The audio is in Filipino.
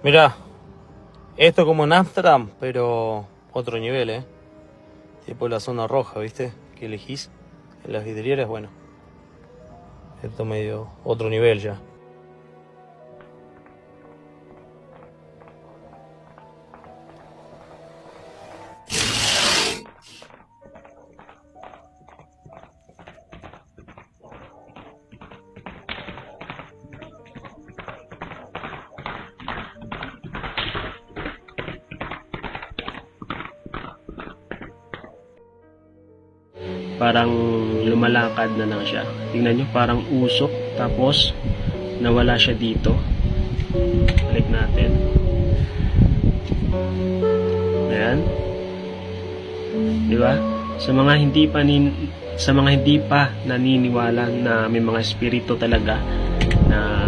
Mira, esto como en Amsterdam, pero otro nivel, ¿eh? Tipo la zona roja, ¿viste? Que elegís en las vidrieras, bueno. Esto medio otro nivel ya. Parang lumalakad na lang siya. Tingnan nyo, parang usok. Tapos, nawala siya dito. Balik natin. Ayan. Diba? Sa mga hindi pa naniniwala na may mga espiritu talaga na